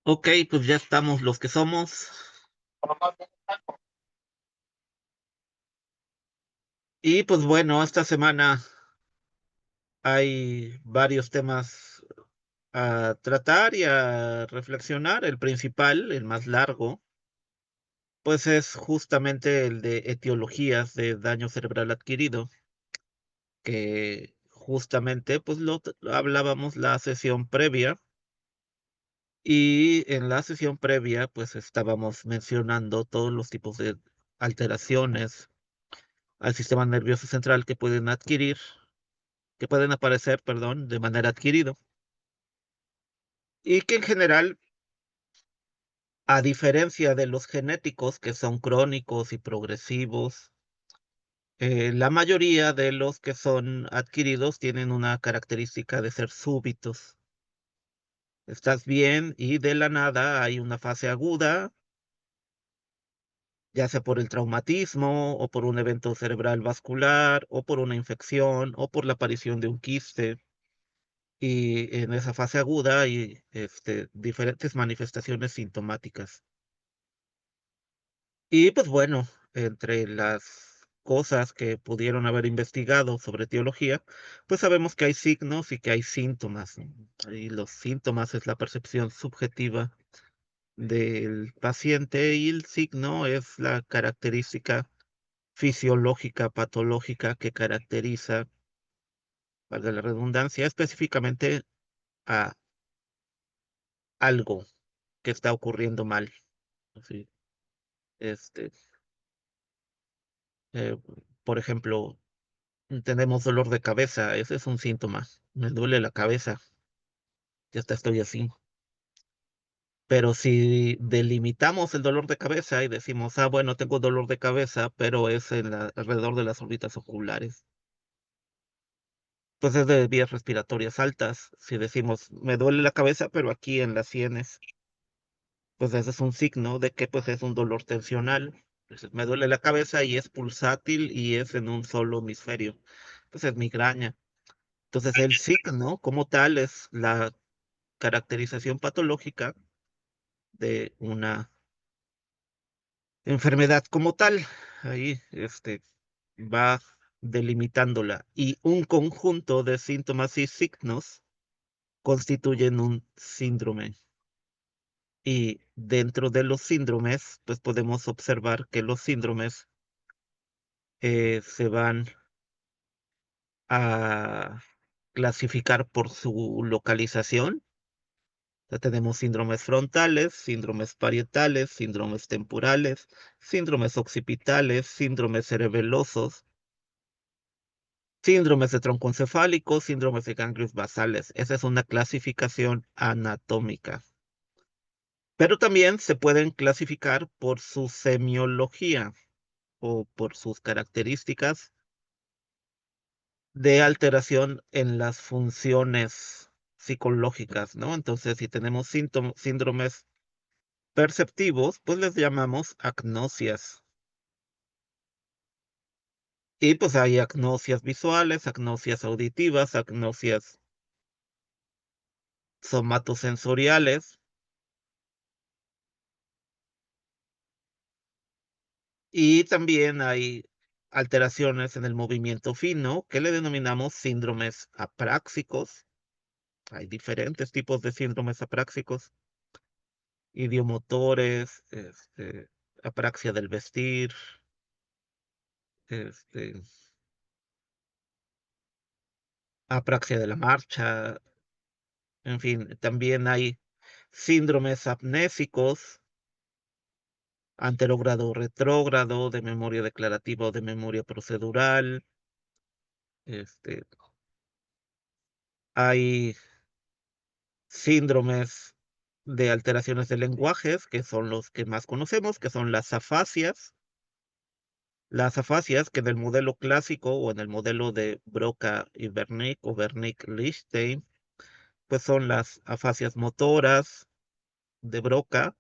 Ok, pues ya estamos los que somos. Y pues bueno, esta semana hay varios temas a tratar y a reflexionar. El principal, el más largo, pues es justamente el de etiologías de daño cerebral adquirido, que justamente pues lo hablábamos la sesión previa. Y en la sesión previa pues estábamos mencionando todos los tipos de alteraciones al sistema nervioso central que pueden aparecer, perdón, de manera adquirido, y que en general, a diferencia de los genéticos, que son crónicos y progresivos, la mayoría de los que son adquiridos tienen una característica de ser súbitos. Estás bien y de la nada hay una fase aguda, ya sea por el traumatismo o por un evento cerebral vascular o por una infección o por la aparición de un quiste. Y en esa fase aguda hay diferentes manifestaciones sintomáticas. Y pues bueno, entre las cosas que pudieron haber investigado sobre etiología, pues sabemos que hay signos y que hay síntomas, ¿no? Y los síntomas es la percepción subjetiva del paciente y el signo es la característica fisiológica, patológica que caracteriza, valga la redundancia, específicamente a algo que está ocurriendo mal. Sí, este, eh, por ejemplo, tenemos dolor de cabeza, ese es un síntoma. Me duele la cabeza, ya hasta estoy así. Pero si delimitamos el dolor de cabeza y decimos, ah, bueno, tengo dolor de cabeza, pero es alrededor de las órbitas oculares, pues es de vías respiratorias altas. Si decimos, me duele la cabeza, pero aquí en las sienes, pues ese es un signo de que pues es un dolor tensional. Entonces, me duele la cabeza y es pulsátil y es en un solo hemisferio. Pues es migraña. Entonces, el signo como tal es la caracterización patológica de una enfermedad como tal. Ahí va delimitándola. Y un conjunto de síntomas y signos constituyen un síndrome. Y dentro de los síndromes, pues podemos observar que los síndromes se van a clasificar por su localización. Ya tenemos síndromes frontales, síndromes parietales, síndromes temporales, síndromes occipitales, síndromes cerebelosos, síndromes de tronco encefálico, síndromes de ganglios basales. Esa es una clasificación anatómica. Pero también se pueden clasificar por su semiología o por sus características de alteración en las funciones psicológicas, ¿no? Entonces, si tenemos síndromes perceptivos, pues les llamamos agnosias. Y pues hay agnosias visuales, agnosias auditivas, agnosias somatosensoriales y también hay alteraciones en el movimiento fino que le denominamos síndromes apráxicos. Hay diferentes tipos de síndromes apráxicos, idiomotores, apraxia del vestir, este, apraxia de la marcha, en fin, también hay síndromes apnésicos, anterogrado retrógrado, de memoria declarativa o de memoria procedural. Este, hay síndromes de alteraciones de lenguajes, que son los que más conocemos, que son las afasias. Las afasias que en el modelo clásico o en el modelo de Broca y Wernicke o Wernicke-Lichtenstein, pues son las afasias motoras de Broca,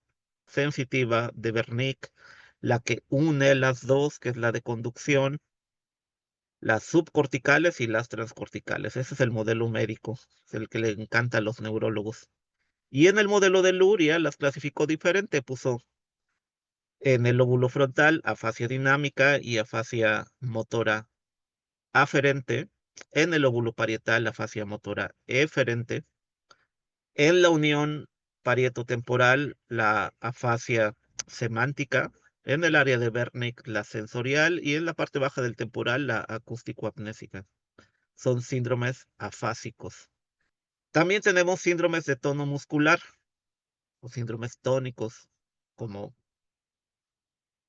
sensitiva de Wernicke, la que une las dos, que es la de conducción, las subcorticales y las transcorticales. Ese es el modelo médico, es el que le encanta a los neurólogos. Y en el modelo de Luria las clasificó diferente, puso en el lóbulo frontal afasia dinámica y afasia motora aferente, en el lóbulo parietal afasia motora eferente, en la unión parietotemporal la afasia semántica, en el área de Wernicke la sensorial y en la parte baja del temporal la acústico-apnésica. Son síndromes afásicos. También tenemos síndromes de tono muscular o síndromes tónicos, como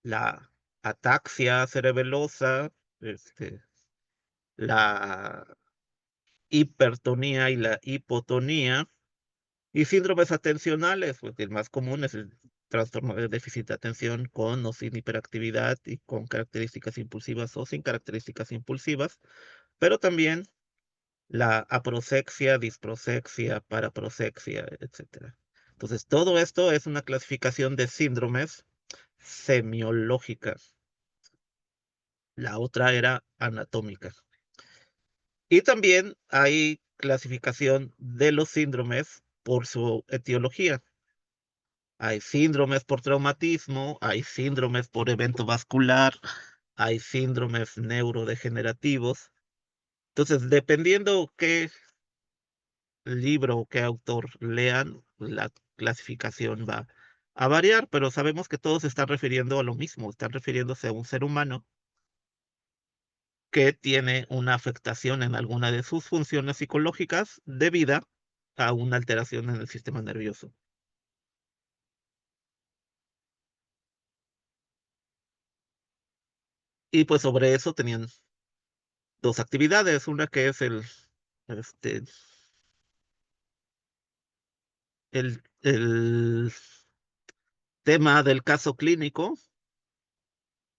la ataxia cerebelosa, la hipertonía y la hipotonía, y síndromes atencionales, pues el más común es el trastorno de déficit de atención con o sin hiperactividad y con características impulsivas o sin características impulsivas, pero también la aprosexia, disprosexia, paraprosexia, etcétera. Entonces, todo esto es una clasificación de síndromes semiológicas. La otra era anatómica. Y también hay clasificación de los síndromes por su etiología. Hay síndromes por traumatismo, hay síndromes por evento vascular, hay síndromes neurodegenerativos. Entonces, dependiendo qué libro o qué autor lean, la clasificación va a variar, pero sabemos que todos se están refiriendo a lo mismo, están refiriéndose a un ser humano que tiene una afectación en alguna de sus funciones psicológicas debida a una alteración en el sistema nervioso. Y pues sobre eso tenían dos actividades, una que es este, el tema del caso clínico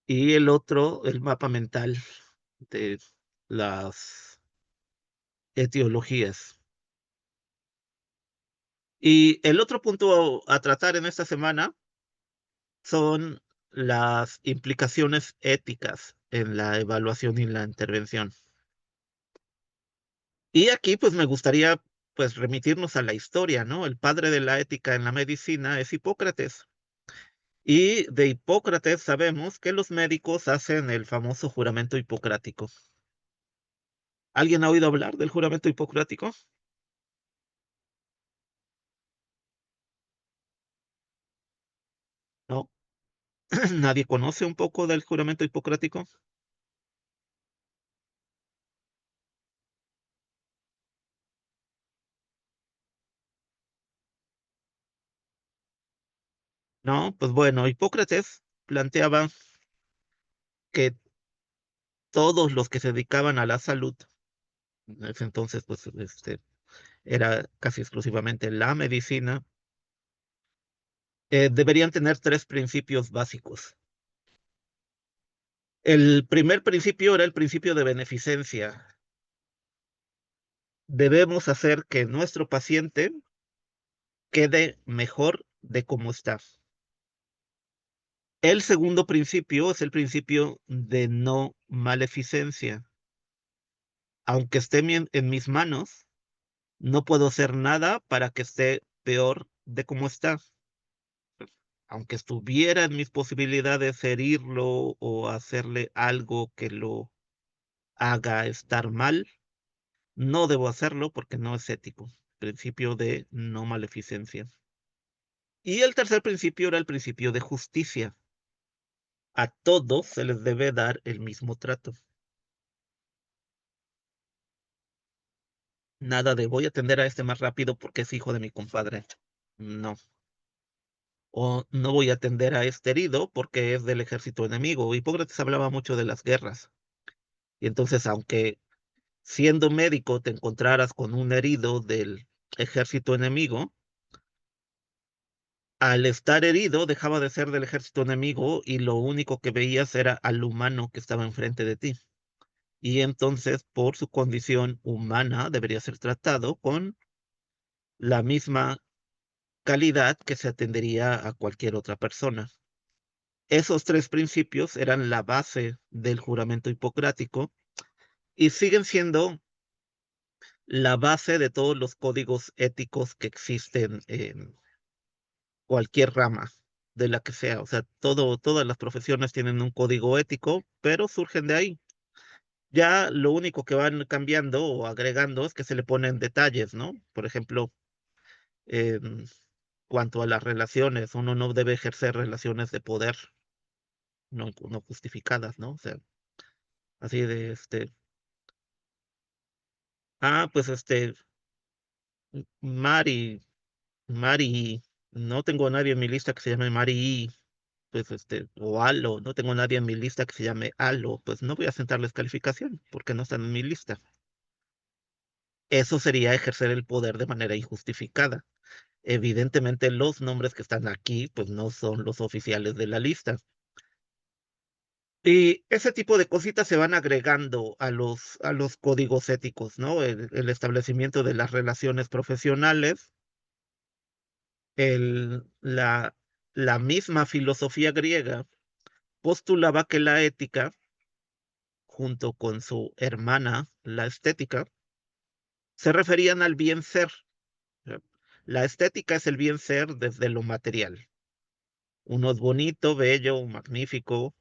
y el otro, el mapa mental de las etiologías. Y el otro punto a tratar en esta semana son las implicaciones éticas en la evaluación y la intervención. Y aquí pues me gustaría pues remitirnos a la historia, ¿no? El padre de la ética en la medicina es Hipócrates. Y de Hipócrates sabemos que los médicos hacen el famoso juramento hipocrático. ¿Alguien ha oído hablar del juramento hipocrático? ¿No? ¿Nadie conoce un poco del juramento hipocrático? No, pues bueno, Hipócrates planteaba que todos los que se dedicaban a la salud, en ese entonces pues era casi exclusivamente la medicina, deberían tener tres principios básicos. El primer principio era el principio de beneficencia. Debemos hacer que nuestro paciente quede mejor de cómo está. El segundo principio es el principio de no maleficencia. Aunque esté en mis manos, no puedo hacer nada para que esté peor de cómo está. Aunque estuviera en mis posibilidades herirlo o hacerle algo que lo haga estar mal, no debo hacerlo porque no es ético. Principio de no maleficencia. Y el tercer principio era el principio de justicia. A todos se les debe dar el mismo trato. Nada de voy a atender a este más rápido porque es hijo de mi compadre. No. O no voy a atender a este herido porque es del ejército enemigo. Hipócrates hablaba mucho de las guerras. Y entonces, aunque siendo médico te encontraras con un herido del ejército enemigo, al estar herido dejaba de ser del ejército enemigo y lo único que veías era al humano que estaba enfrente de ti. Y entonces, por su condición humana, debería ser tratado con la misma calidad que se atendería a cualquier otra persona. Esos tres principios eran la base del juramento hipocrático y siguen siendo la base de todos los códigos éticos que existen en cualquier rama de la que sea. O sea, todas las profesiones tienen un código ético, pero surgen de ahí. Ya lo único que van cambiando o agregando es que se le ponen detalles, ¿no? Por ejemplo, en cuanto a las relaciones, uno no debe ejercer relaciones de poder no justificadas, ¿no? O sea, así de pues Mari, Mari, no tengo a nadie en mi lista que se llame Mari, pues o Alo, no tengo a nadie en mi lista que se llame Alo, pues no voy a sentarles calificación porque no están en mi lista. Eso sería ejercer el poder de manera injustificada. Evidentemente, los nombres que están aquí, pues no son los oficiales de la lista. Y ese tipo de cositas se van agregando a los códigos éticos, ¿no? El establecimiento de las relaciones profesionales, el, la, la misma filosofía griega postulaba que la ética, junto con su hermana, la estética, se referían al bien ser. sea, La estética es el bien ser desde lo material. Uno es bonito, bello, magnífico,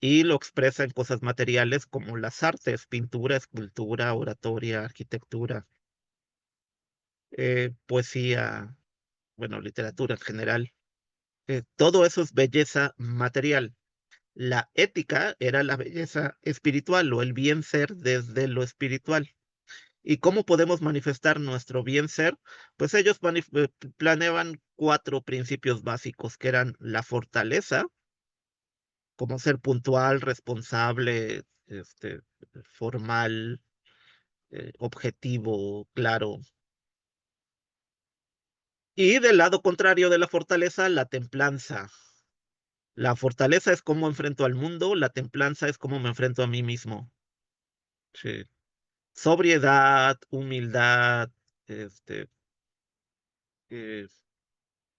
y lo expresa en cosas materiales como las artes, pintura, escultura, oratoria, arquitectura, poesía, bueno, literatura en general. Todo eso es belleza material. La ética era la belleza espiritual o el bien ser desde lo espiritual. ¿Y cómo podemos manifestar nuestro bien ser? Pues ellos planeaban cuatro principios básicos, que eran la fortaleza, como ser puntual, responsable, formal, objetivo, claro. Y del lado contrario de la fortaleza, la templanza. La fortaleza es cómo enfrento al mundo, la templanza es cómo me enfrento a mí mismo. Sí. Sobriedad, humildad, este, eh,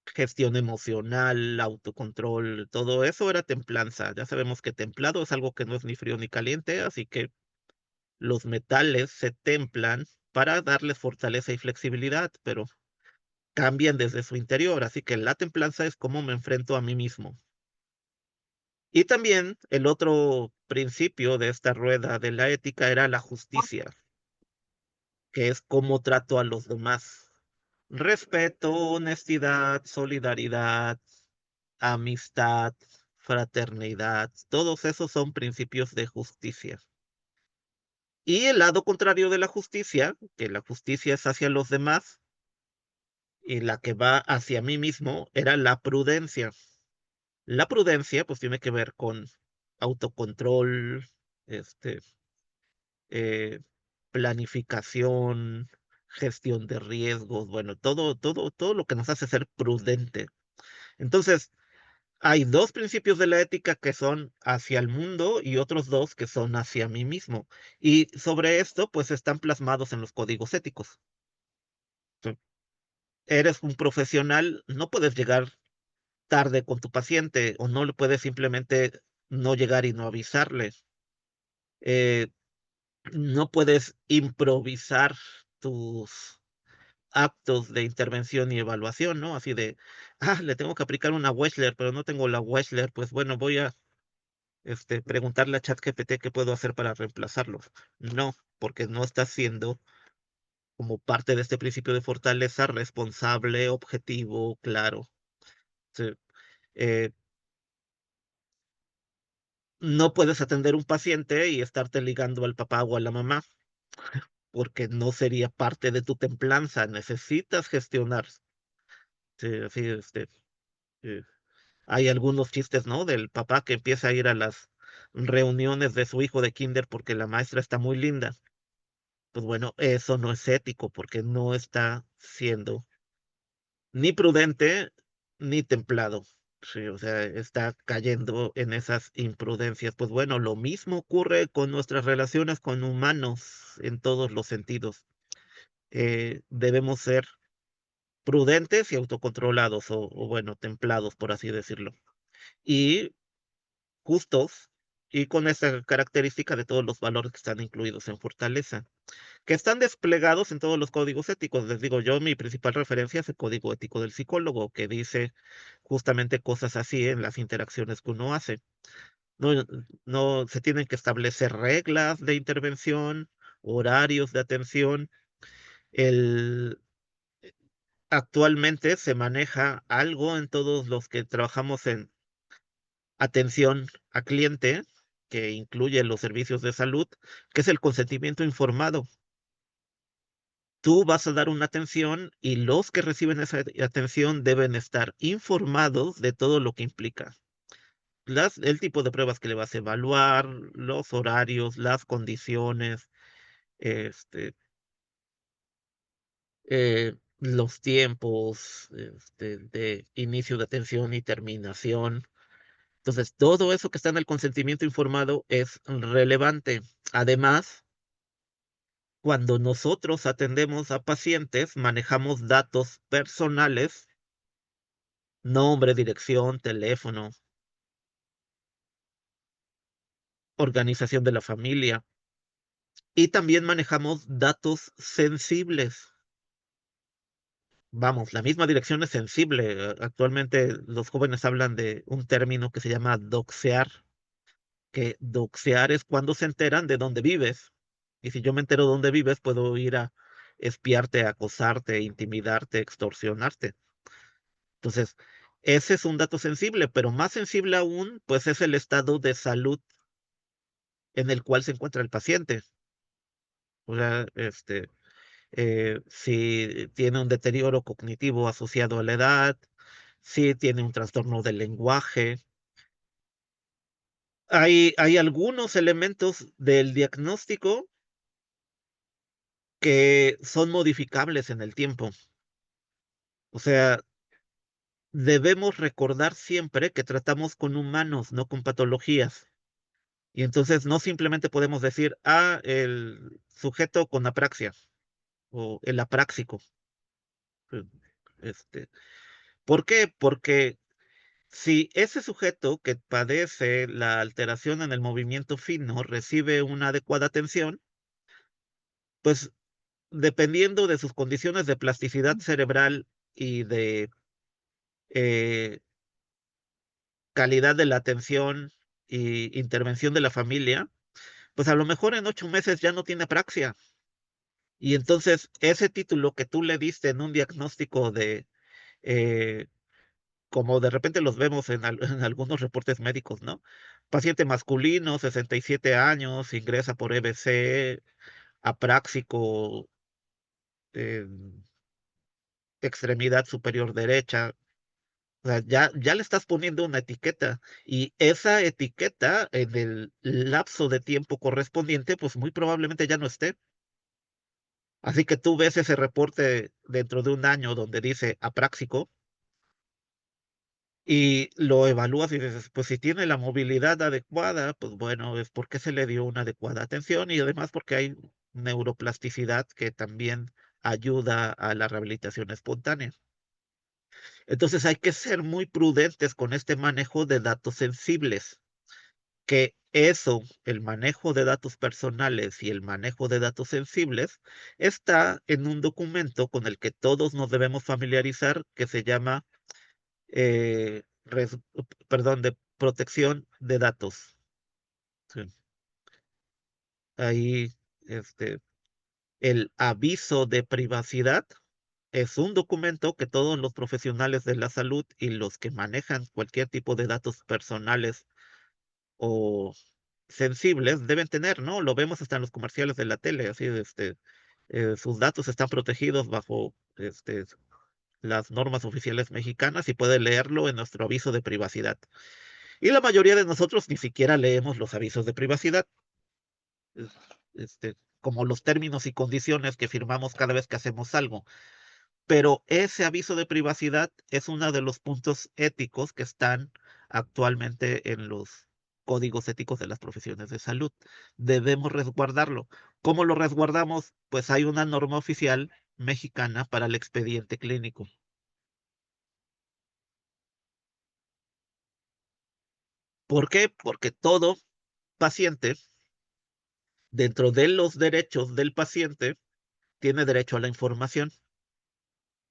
gestión emocional, autocontrol, todo eso era templanza. Ya sabemos que templado es algo que no es ni frío ni caliente, así que los metales se templan para darles fortaleza y flexibilidad, pero cambian desde su interior, así que la templanza es cómo me enfrento a mí mismo. Y también el otro principio de esta rueda de la ética era la justicia, que es cómo trato a los demás. Respeto, honestidad, solidaridad, amistad, fraternidad, todos esos son principios de justicia. Y el lado contrario de la justicia, que la justicia es hacia los demás y la que va hacia mí mismo, era la prudencia. La prudencia, pues tiene que ver con autocontrol, este, eh, planificación, gestión de riesgos, bueno, todo lo que nos hace ser prudente. Entonces, hay dos principios de la ética que son hacia el mundo y otros dos que son hacia mí mismo. Y sobre esto, pues están plasmados en los códigos éticos. Sí. Eres un profesional, no puedes llegar tarde con tu paciente o no le puedes simplemente no llegar y no avisarle. Eh, no puedes improvisar tus actos de intervención y evaluación, ¿no? Así de, le tengo que aplicar una Wechsler, pero no tengo la Wechsler, pues bueno, voy a preguntarle a ChatGPT qué puedo hacer para reemplazarlo. No, porque no está siendo como parte de este principio de fortaleza responsable, objetivo, claro. Sí. Eh, no puedes atender un paciente y estarte ligando al papá o a la mamá, porque no sería parte de tu templanza. Necesitas gestionar. Sí, así, eh, hay algunos chistes, ¿no? Del papá que empieza a ir a las reuniones de su hijo de kinder porque la maestra está muy linda. Pues bueno, eso no es ético porque no está siendo ni prudente ni templado. Sí, o sea, está cayendo en esas imprudencias. Pues bueno, lo mismo ocurre con nuestras relaciones con humanos en todos los sentidos. Debemos ser prudentes y autocontrolados o bueno, templados, por así decirlo. Y justos y con esta característica de todos los valores que están incluidos en Fortaleza, que están desplegados en todos los códigos éticos. Les digo yo, mi principal referencia es el código ético del psicólogo, que dice justamente cosas así en las interacciones que uno hace. No, no se tienen que establecer reglas de intervención, horarios de atención. El, Actualmente se maneja algo en todos los que trabajamos en atención a cliente, que incluye los servicios de salud, que es el consentimiento informado. Tú vas a dar una atención y los que reciben esa atención deben estar informados de todo lo que implica. El tipo de pruebas que le vas a evaluar, los horarios, las condiciones, este, los tiempos, de inicio de atención y terminación. Entonces, todo eso que está en el consentimiento informado es relevante. Además, cuando nosotros atendemos a pacientes, manejamos datos personales, nombre, dirección, teléfono, organización de la familia, y también manejamos datos sensibles. Vamos, la misma dirección es sensible. Actualmente los jóvenes hablan de un término que se llama doxear, que doxear es cuando se enteran de dónde vives. Y si yo me entero de dónde vives, puedo ir a espiarte, acosarte, intimidarte, extorsionarte. Entonces, ese es un dato sensible, pero más sensible aún, pues es el estado de salud en el cual se encuentra el paciente. O sea, si tiene un deterioro cognitivo asociado a la edad, si tiene un trastorno del lenguaje. Hay algunos elementos del diagnóstico que son modificables en el tiempo. O sea, debemos recordar siempre que tratamos con humanos, no con patologías. Y entonces no simplemente podemos decir, el sujeto con apraxia o el apráxico. eh, Este, ¿Por qué? Porque si ese sujeto que padece la alteración en el movimiento fino recibe una adecuada atención, pues dependiendo de sus condiciones de plasticidad cerebral y de eh, calidad de la atención y intervención de la familia, pues a lo mejor en 8 meses ya no tiene apraxia. Y entonces ese título que tú le diste en un diagnóstico eh, como de repente los vemos en algunos reportes médicos, ¿no? Paciente masculino, 67 años, ingresa por EBC, apráxico, en extremidad superior derecha. O sea, ya le estás poniendo una etiqueta y esa etiqueta en el lapso de tiempo correspondiente, pues muy probablemente ya no esté. Así que tú ves ese reporte dentro de un año donde dice apráxico y lo evalúas y dices, pues si tiene la movilidad adecuada, pues bueno, es porque se le dio una adecuada atención y además porque hay neuroplasticidad que también ayuda a la rehabilitación espontánea. Entonces hay que ser muy prudentes con este manejo de datos sensibles, que eso, el manejo de datos personales y el manejo de datos sensibles, está en un documento con el que todos nos debemos familiarizar que se llama perdón, de protección de datos. Sí. Ahí, este, el aviso de privacidad es un documento que todos los profesionales de la salud y los que manejan cualquier tipo de datos personales o sensibles deben tener, ¿no? Lo vemos hasta en los comerciales de la tele, así, sus datos están protegidos bajo, las normas oficiales mexicanas y puede leerlo en nuestro aviso de privacidad. Y la mayoría de nosotros ni siquiera leemos los avisos de privacidad, es- como los términos y condiciones que firmamos cada vez que hacemos algo. Pero ese aviso de privacidad es uno de los puntos éticos que están actualmente en los códigos éticos de las profesiones de salud. Debemos resguardarlo. ¿Cómo lo resguardamos? Pues hay una norma oficial mexicana para el expediente clínico. ¿Por qué? Porque todo paciente, dentro de los derechos del paciente, tiene derecho a la información.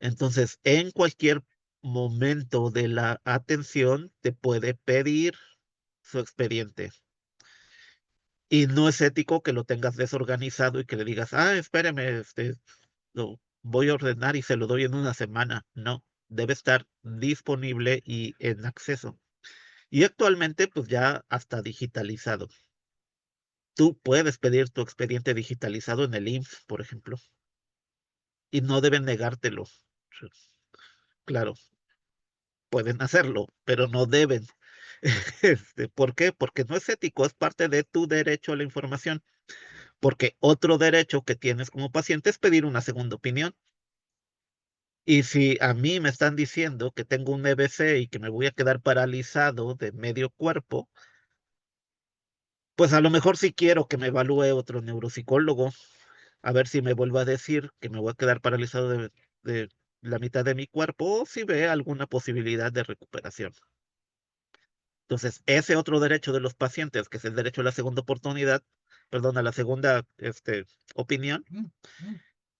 Entonces, en cualquier momento de la atención, te puede pedir su expediente. Y no es ético que lo tengas desorganizado y que le digas, espéreme, lo voy a ordenar y se lo doy en una semana. No, debe estar disponible y en acceso. Y actualmente, pues ya hasta digitalizado. Tú puedes pedir tu expediente digitalizado en el IMSS, por ejemplo, y no deben negártelo. Claro, pueden hacerlo, pero no deben. ¿Por qué? Porque no es ético, es parte de tu derecho a la información. Porque otro derecho que tienes como paciente es pedir una segunda opinión. Y si a mí me están diciendo que tengo un EBC y que me voy a quedar paralizado de medio cuerpo, pues a lo mejor sí quiero que me evalúe otro neuropsicólogo, a ver si me vuelve a decir que me voy a quedar paralizado de la mitad de mi cuerpo o si ve alguna posibilidad de recuperación. Entonces, ese otro derecho de los pacientes, que es el derecho a la segunda oportunidad, perdón, a la segunda opinión,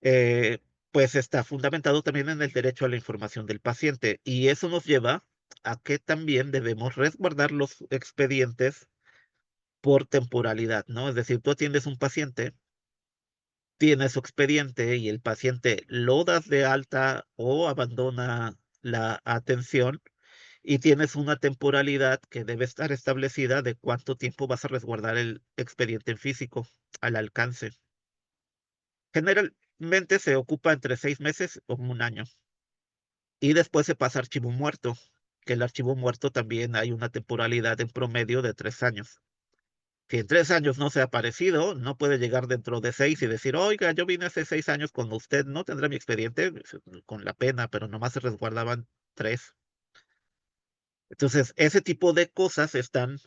eh, pues está fundamentado también en el derecho a la información del paciente. Y eso nos lleva a que también debemos resguardar los expedientes por temporalidad, ¿no? Es decir, tú atiendes un paciente, tienes su expediente y el paciente lo das de alta o abandona la atención y tienes una temporalidad que debe estar establecida de cuánto tiempo vas a resguardar el expediente en físico al alcance. Generalmente se ocupa entre 6 meses o un año y después se pasa a archivo muerto, que el archivo muerto también hay una temporalidad en promedio de 3 años. Si en 3 años no se ha aparecido, no puede llegar dentro de 6 y decir, oiga, yo vine hace 6 años con usted, no tendrá mi expediente con la pena, pero nomás se resguardaban 3. Entonces, ese tipo de cosas están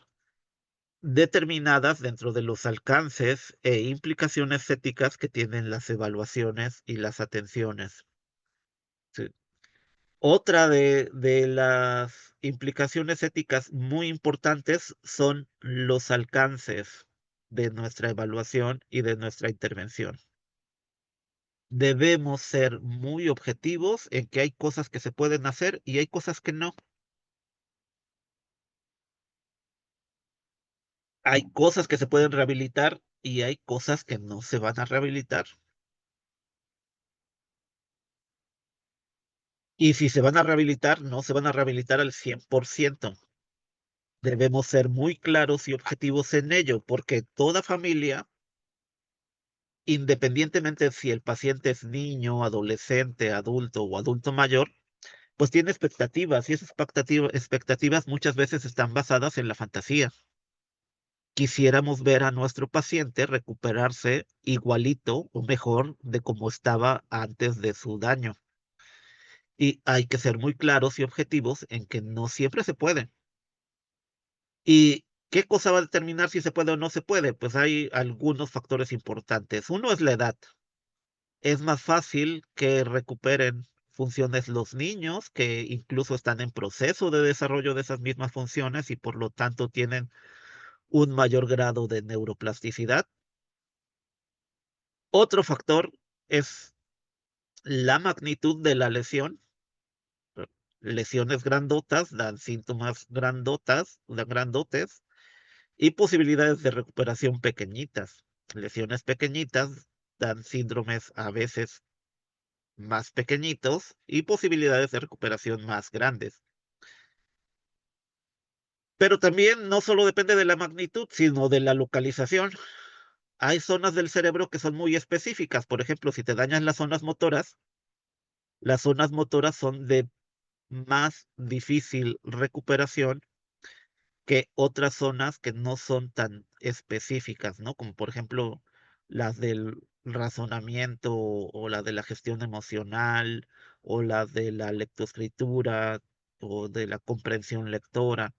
determinadas dentro de los alcances e implicaciones éticas que tienen las evaluaciones y las atenciones. Sí. Otra de las implicaciones éticas muy importantes son los alcances de nuestra evaluación y de nuestra intervención. Debemos ser muy objetivos en que hay cosas que se pueden hacer y hay cosas que no. Hay cosas que se pueden rehabilitar y hay cosas que no se van a rehabilitar. Y si se van a rehabilitar, no se van a rehabilitar al 100%. Debemos ser muy claros y objetivos en ello, porque toda familia, independientemente si el paciente es niño, adolescente, adulto o adulto mayor, pues tiene expectativas y esas expectativas muchas veces están basadas en la fantasía. Quisiéramos ver a nuestro paciente recuperarse igualito o mejor de como estaba antes de su daño. Y hay que ser muy claros y objetivos en que no siempre se puede. ¿Y qué cosa va a determinar si se puede o no se puede? Pues hay algunos factores importantes. Uno es la edad. Es más fácil que recuperen funciones los niños que incluso están en proceso de desarrollo de esas mismas funciones y por lo tanto tienen un mayor grado de neuroplasticidad. Otro factor es la magnitud de la lesión. Lesiones grandotas dan síntomas grandotes y posibilidades de recuperación pequeñitas. Lesiones pequeñitas dan síndromes a veces más pequeñitos y posibilidades de recuperación más grandes. Pero también no solo depende de la magnitud, sino de la localización. Hay zonas del cerebro que son muy específicas. Por ejemplo, si te dañan las zonas motoras son de más difícil recuperación que otras zonas que no son tan específicas, ¿no? Como por ejemplo las del razonamiento o la de la gestión emocional o la de la lectoescritura o de la comprensión lectora.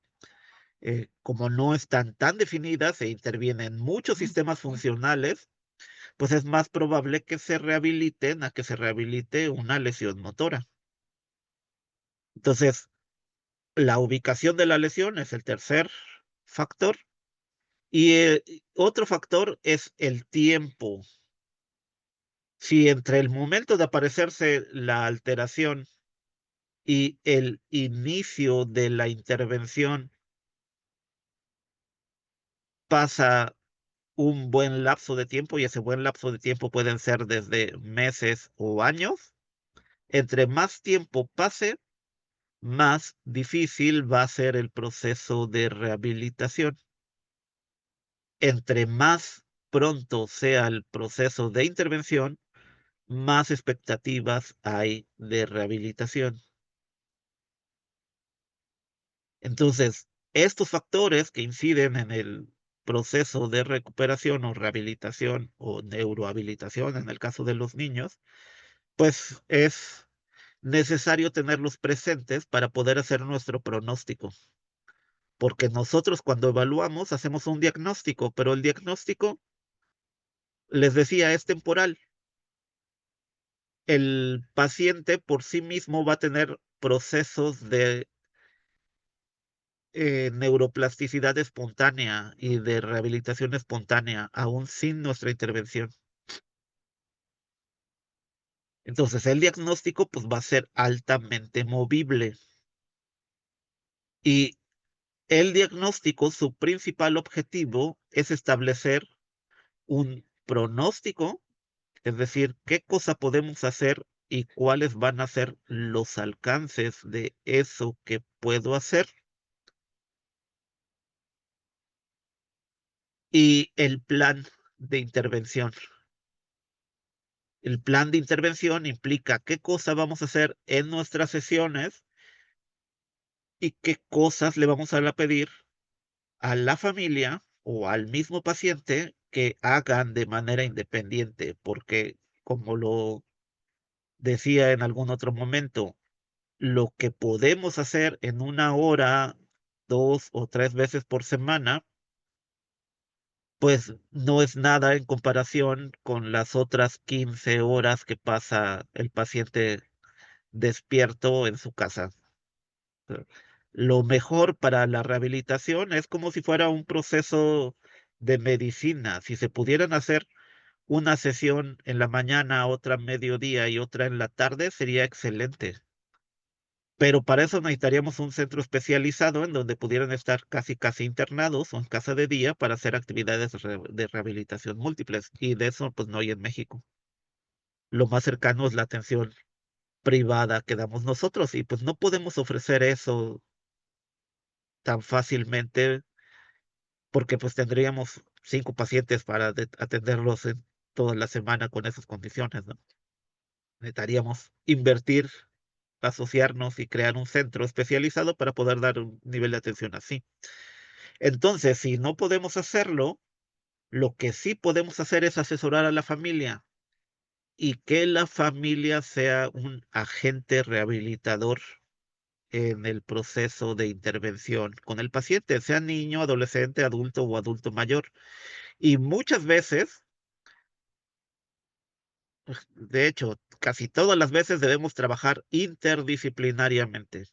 Como no están tan definidas e intervienen muchos sistemas funcionales, pues es más probable que se rehabiliten a que se rehabilite una lesión motora. Entonces, la ubicación de la lesión es el tercer factor Y otro factor es el tiempo. Si entre el momento de aparecerse la alteración y el inicio de la intervención pasa un buen lapso de tiempo, y ese buen lapso de tiempo pueden ser desde meses o años, entre más tiempo pase, más difícil va a ser el proceso de rehabilitación. Entre más pronto sea el proceso de intervención, más expectativas hay de rehabilitación. Entonces, estos factores que inciden en el proceso de recuperación o rehabilitación o neurohabilitación en el caso de los niños, pues es necesario tenerlos presentes para poder hacer nuestro pronóstico. Porque nosotros cuando evaluamos hacemos un diagnóstico, pero el diagnóstico, les decía, es temporal. El paciente por sí mismo va a tener procesos de neuroplasticidad espontánea y de rehabilitación espontánea, aún sin nuestra intervención. Entonces, el diagnóstico pues va a ser altamente movible y el diagnóstico, su principal objetivo es establecer un pronóstico, es decir, qué cosa podemos hacer y cuáles van a ser los alcances de eso que puedo hacer. Y el plan de intervención. El plan de intervención implica qué cosa vamos a hacer en nuestras sesiones y qué cosas le vamos a pedir a la familia o al mismo paciente que hagan de manera independiente, porque como lo decía en algún otro momento, lo que podemos hacer en una hora, 2 o 3 veces por semana, pues no es nada en comparación con las otras 15 horas que pasa el paciente despierto en su casa. Lo mejor para la rehabilitación es como si fuera un proceso de medicina. Si se pudieran hacer una sesión en la mañana, otra a mediodía y otra en la tarde, sería excelente. Pero para eso necesitaríamos un centro especializado en donde pudieran estar casi internados o en casa de día para hacer actividades de rehabilitación múltiples. Y de eso, pues no hay en México. Lo más cercano es la atención privada que damos nosotros y pues no podemos ofrecer eso tan fácilmente porque pues tendríamos 5 pacientes para atenderlos en toda la semana con esas condiciones, ¿no? Necesitaríamos invertir, asociarnos y crear un centro especializado para poder dar un nivel de atención así. Entonces, si no podemos hacerlo, lo que sí podemos hacer es asesorar a la familia y que la familia sea un agente rehabilitador en el proceso de intervención con el paciente, sea niño, adolescente, adulto o adulto mayor. Y muchas veces, de hecho, casi todas las veces debemos trabajar interdisciplinariamente.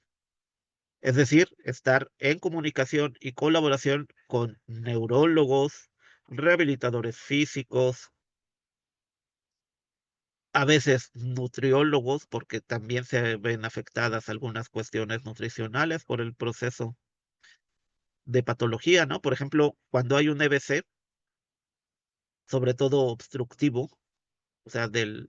Es decir, estar en comunicación y colaboración con neurólogos, rehabilitadores físicos, a veces nutriólogos, porque también se ven afectadas algunas cuestiones nutricionales por el proceso de patología, ¿no? Por ejemplo, cuando hay un EBC, sobre todo obstructivo, o sea, del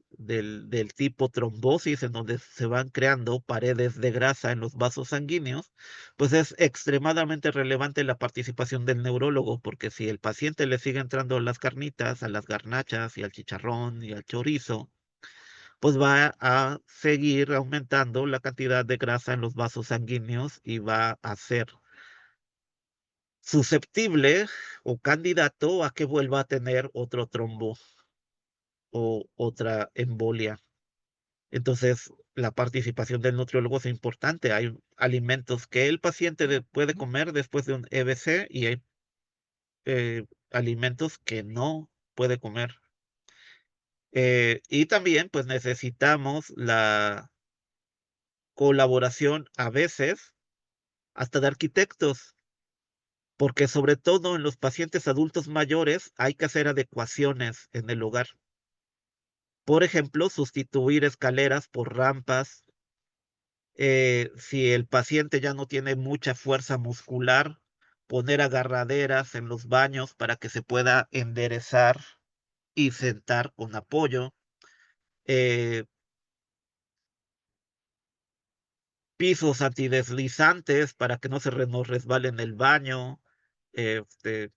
tipo trombosis, en donde se van creando paredes de grasa en los vasos sanguíneos, pues es extremadamente relevante la participación del neurólogo, porque si el paciente le sigue entrando a las carnitas, a las garnachas y al chicharrón y al chorizo, pues va a seguir aumentando la cantidad de grasa en los vasos sanguíneos y va a ser susceptible o candidato a que vuelva a tener otro trombo o otra embolia. Entonces, la participación del nutriólogo es importante. Hay alimentos que el paciente puede comer después de un EBC y hay alimentos que no puede comer. Y también, pues necesitamos la colaboración a veces hasta de arquitectos. porque sobre todo en los pacientes adultos mayores hay que hacer adecuaciones en el hogar. Por ejemplo, sustituir escaleras por rampas. Si el paciente ya no tiene mucha fuerza muscular, poner agarraderas en los baños para que se pueda enderezar y sentar con apoyo. eh, Pisos antideslizantes para que no nos resbale en el baño. Este,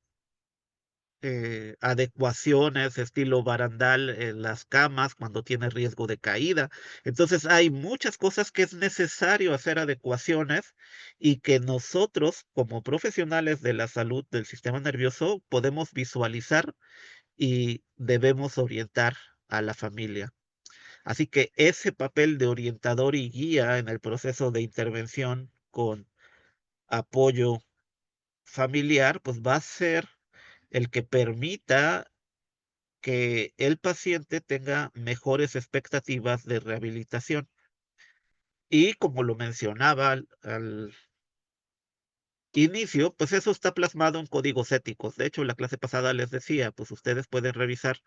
Adecuaciones estilo barandal en las camas cuando tiene riesgo de caída. Entonces hay muchas cosas que es necesario hacer adecuaciones y que nosotros como profesionales de la salud del sistema nervioso podemos visualizar y debemos orientar a la familia. Así que ese papel de orientador y guía en el proceso de intervención con apoyo familiar, pues va a ser el que permita que el paciente tenga mejores expectativas de rehabilitación. Y como lo mencionaba al inicio, pues eso está plasmado en códigos éticos. De hecho, la clase pasada les decía, pues ustedes pueden revisar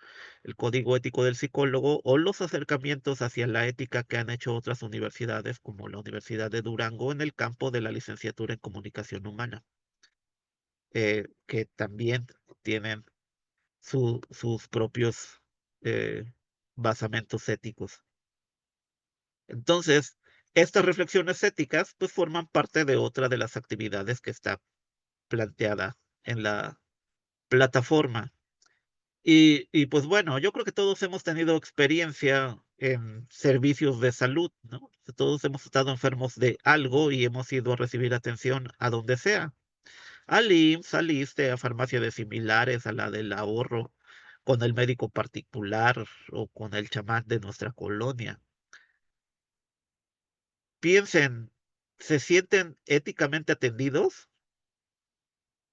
el código ético del psicólogo o los acercamientos hacia la ética que han hecho otras universidades, como la Universidad de Durango en el campo de la licenciatura en comunicación humana, que también tienen sus propios basamentos éticos. Entonces, estas reflexiones éticas pues forman parte de otra de las actividades que está planteada en la plataforma. Y pues bueno, yo creo que todos hemos tenido experiencia en servicios de salud, ¿no? Todos hemos estado enfermos de algo y hemos ido a recibir atención a donde sea. Al IMSS, al ISSSTE, a farmacia de similares, a la del ahorro, con el médico particular o con el chamán de nuestra colonia. Piensen, ¿se sienten éticamente atendidos?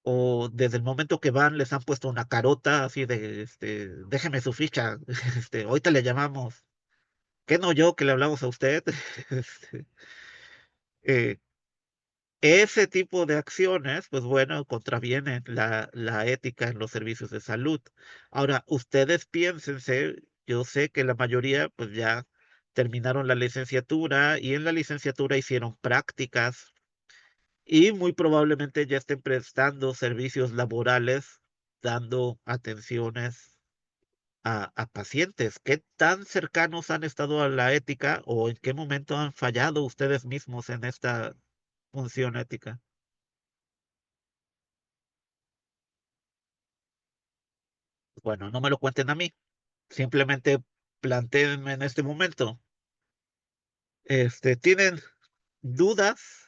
¿O desde el momento que van les han puesto una carota así de, déjeme su ficha, ahorita le llamamos? ¿Qué no yo que le hablamos a usted? Este, eh, Ese tipo de acciones, pues bueno, contravienen la ética en los servicios de salud. Ahora, ustedes piénsense, yo sé que la mayoría pues ya terminaron la licenciatura y en la licenciatura hicieron prácticas y muy probablemente ya estén prestando servicios laborales, dando atenciones a pacientes. ¿Qué tan cercanos han estado a la ética o en qué momento han fallado ustedes mismos en esta función ética? Bueno, no me lo cuenten a mí, simplemente plantéenme en este momento. ¿Tienen dudas,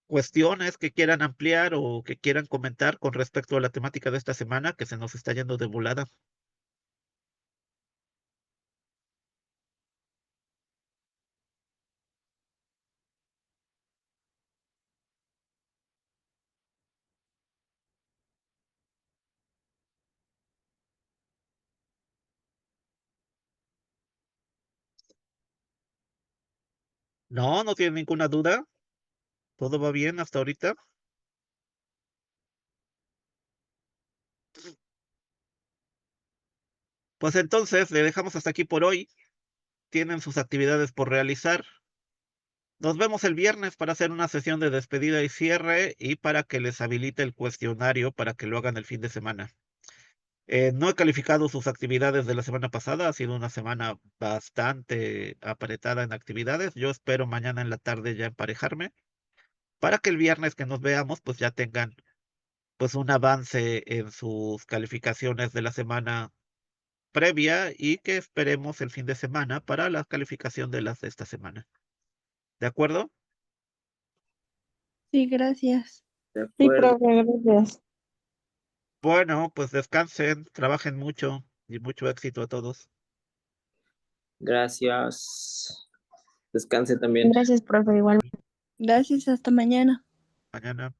cuestiones que quieran ampliar o que quieran comentar con respecto a la temática de esta semana que se nos está yendo de volada? No, no tienen ninguna duda. ¿Todo va bien hasta ahorita? Pues entonces le dejamos hasta aquí por hoy. Tienen sus actividades por realizar. Nos vemos el viernes para hacer una sesión de despedida y cierre y para que les habilite el cuestionario para que lo hagan el fin de semana. No he calificado sus actividades de la semana pasada, ha sido una semana bastante apretada en actividades. Yo espero mañana en la tarde ya emparejarme para que el viernes que nos veamos pues ya tengan pues un avance en sus calificaciones de la semana previa y que esperemos el fin de semana para la calificación de las de esta semana. ¿De acuerdo? Sí, gracias. De Sí, acuerdo. profe, gracias. Bueno, pues descansen, trabajen mucho y mucho éxito a todos. Gracias. Descanse también. Gracias, profe, igual. Gracias, hasta mañana. Mañana.